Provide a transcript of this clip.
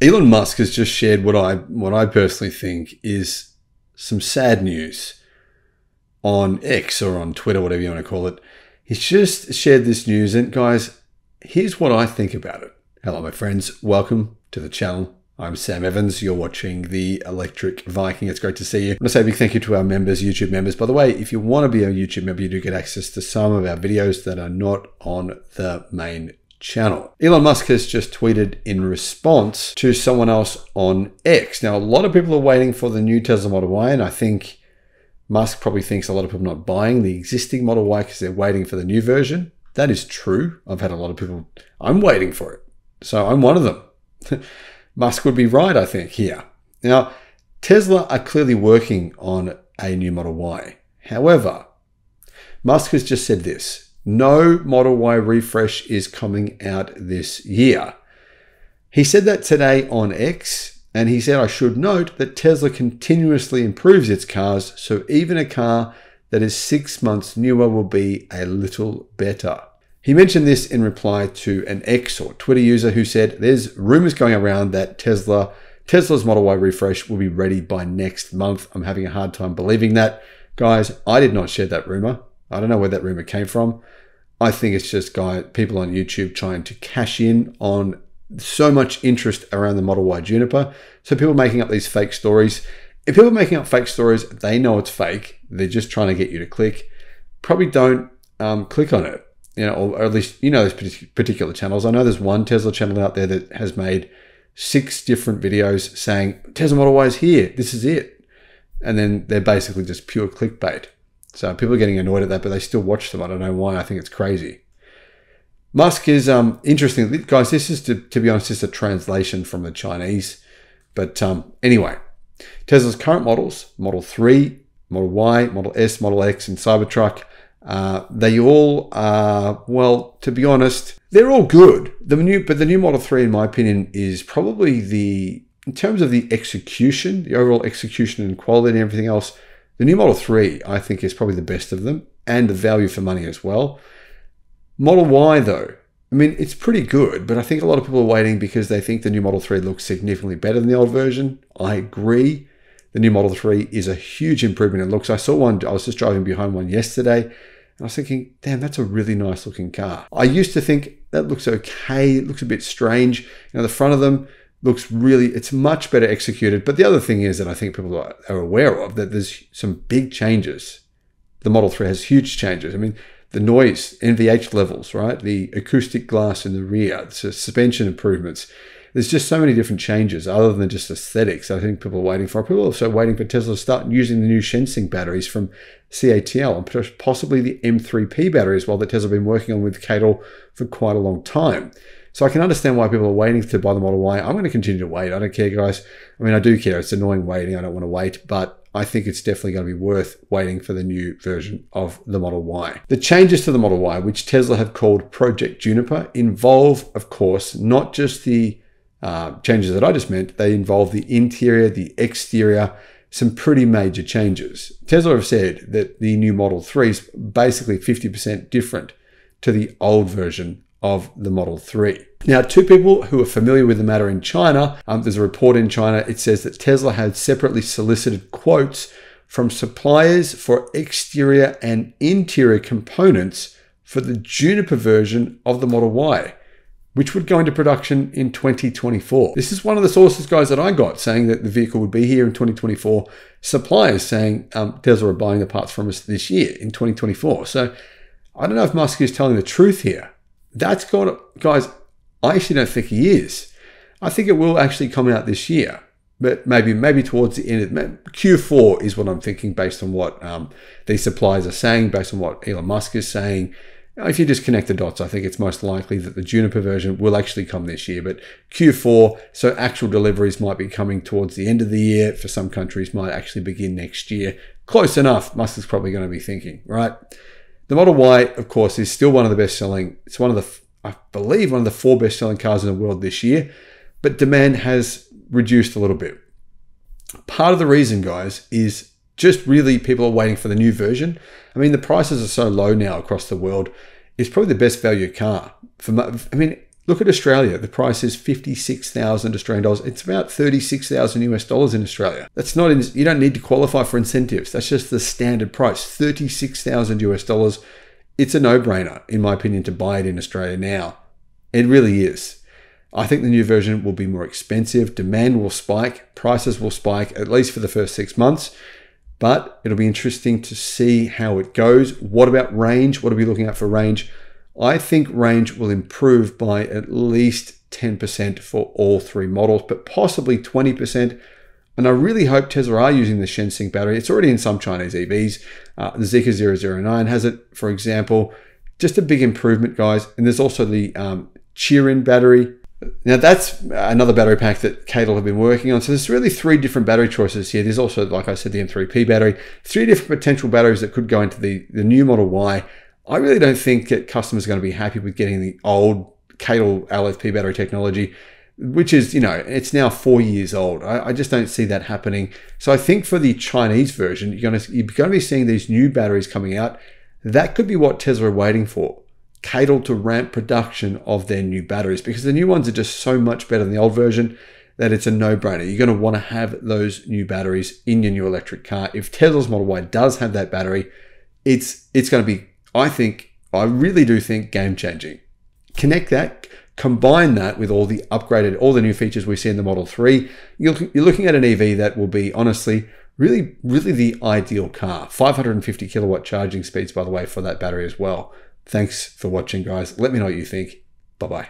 Elon Musk has just shared what I personally think is some sad news on X or on Twitter, whatever you want to call it. He's just shared this news, and guys, here's what I think about it. Hello, my friends. Welcome to the channel. I'm Sam Evans. You're watching the Electric Viking. It's great to see you. I want to say a big thank you to our members, YouTube members. By the way, if you want to be a YouTube member, you do get access to some of our videos that are not on the main channel. Elon Musk has just tweeted in response to someone else on X. Now, a lot of people are waiting for the new Tesla Model Y, and I think Musk probably thinks a lot of people are not buying the existing Model Y because they're waiting for the new version. That is true. I've had a lot of people, I'm waiting for it. So I'm one of them. Musk would be right, I think, here. Now, Tesla are clearly working on a new Model Y. However, Musk has just said this: no Model Y refresh is coming out this year. He said that today on X, and he said, I should note that Tesla continuously improves its cars, so even a car that is 6 months newer will be a little better. He mentioned this in reply to an X or Twitter user who said, there's rumors going around that Tesla's Model Y refresh will be ready by next month. I'm having a hard time believing that. Guys, I did not share that rumor. I don't know where that rumor came from. I think it's just people on YouTube trying to cash in on so much interest around the Model Y Juniper. So people making up these fake stories. If people are making up fake stories, they know it's fake. They're just trying to get you to click. Probably don't click on it, or at least those particular channels. I know there's one Tesla channel out there that has made 6 different videos saying Tesla Model Y is here. This is it. And then they're basically just pure clickbait. So people are getting annoyed at that, but they still watch them. I don't know why. I think it's crazy. Musk is interesting. Guys, this is, to be honest, just a translation from the Chinese. But anyway, Tesla's current models, Model 3, Model Y, Model S, Model X, and Cybertruck, they all are, well, to be honest, they're all good. But the new Model 3, in my opinion, is probably in terms of the execution, the overall execution and quality and everything else, the new Model 3, I think, is probably the best of them, and the value for money as well. Model Y, though, I mean, it's pretty good, but I think a lot of people are waiting because they think the new Model 3 looks significantly better than the old version. I agree. The new Model 3 is a huge improvement in looks. I saw one, I was just driving behind one yesterday, and I was thinking, damn, that's a really nice looking car. I used to think that looks okay. It looks a bit strange. The front of them looks it's much better executed. But the other thing is that I think people are aware of, that there's some big changes. The Model 3 has huge changes. I mean, the noise, NVH levels, right? The acoustic glass in the rear, the suspension improvements. There's just so many different changes other than just aesthetics I think people are waiting for. People are also waiting for Tesla to start using the new Shenzhen batteries from CATL and possibly the M3P batteries, while that Tesla have been working on with CATL for quite a long time. So I can understand why people are waiting to buy the Model Y. I'm going to continue to wait. I don't care, guys. I mean, I do care. It's annoying waiting. I don't want to wait, but I think it's definitely going to be worth waiting for the new version of the Model Y. The changes to the Model Y, which Tesla have called Project Juniper, involve, of course, not just the changes that I just meant. They involve the interior, the exterior, some pretty major changes. Tesla have said that the new Model 3 is basically 50% different to the old version of the Model 3. Now, 2 people who are familiar with the matter in China, there's a report in China. It says that Tesla had separately solicited quotes from suppliers for exterior and interior components for the Juniper version of the Model Y, which would go into production in 2024. This is one of the sources, guys, that I got saying that the vehicle would be here in 2024. Suppliers saying Tesla are buying the parts from us this year in 2024. So I don't know if Musk is telling the truth here. That's got, guys, I actually don't think he is. I think it will actually come out this year, but maybe towards the end of Q4 is what I'm thinking, based on what these suppliers are saying, based on what Elon Musk is saying. If you just connect the dots, I think it's most likely that the Juniper version will actually come this year, but Q4, so actual deliveries might be coming towards the end of the year. For some countries, might actually begin next year. Close enough, Musk is probably going to be thinking, right? The Model Y, of course, is still one of the best-selling. It's one of the, I believe, one of the 4 best-selling cars in the world this year, but demand has reduced a little bit. Part of the reason, guys, is just really people are waiting for the new version. I mean, the prices are so low now across the world. It's probably the best value car. I mean, Look at Australia. The price is 56,000 Australian dollars. It's about 36,000 US dollars in Australia. That's not, you don't need to qualify for incentives. That's just the standard price, 36,000 US dollars. It's a no-brainer, in my opinion, to buy it in Australia now. It really is. I think the new version will be more expensive. Demand will spike. Prices will spike, at least for the first 6 months. But it'll be interesting to see how it goes. What about range? What are we looking at for range? I think range will improve by at least 10% for all three models, but possibly 20%. And I really hope Tesla are using the Shenzhen battery. It's already in some Chinese EVs. The Zeekr 009 has it, for example. Just a big improvement, guys. And there's also the Chirin battery. Now, that's another battery pack that CATL have been working on. So there's really 3 different battery choices here. There's also, like I said, the M3P battery. 3 different potential batteries that could go into the new Model Y. I really don't think that customers are going to be happy with getting the old CATL LFP battery technology, which is, it's now 4 years old. I just don't see that happening. So I think for the Chinese version, you're going to be seeing these new batteries coming out. That could be what Tesla are waiting for. CATL to ramp production of their new batteries, because the new ones are just so much better than the old version that it's a no-brainer. You're going to want to have those new batteries in your new electric car. If Tesla's Model Y does have that battery, it's going to be, I really do think, game-changing. Connect that, combine that with all the new features we see in the Model 3. You're looking at an EV that will be, honestly, really, really the ideal car. 550 kilowatt charging speeds, by the way, for that battery as well. Thanks for watching, guys. Let me know what you think. Bye-bye.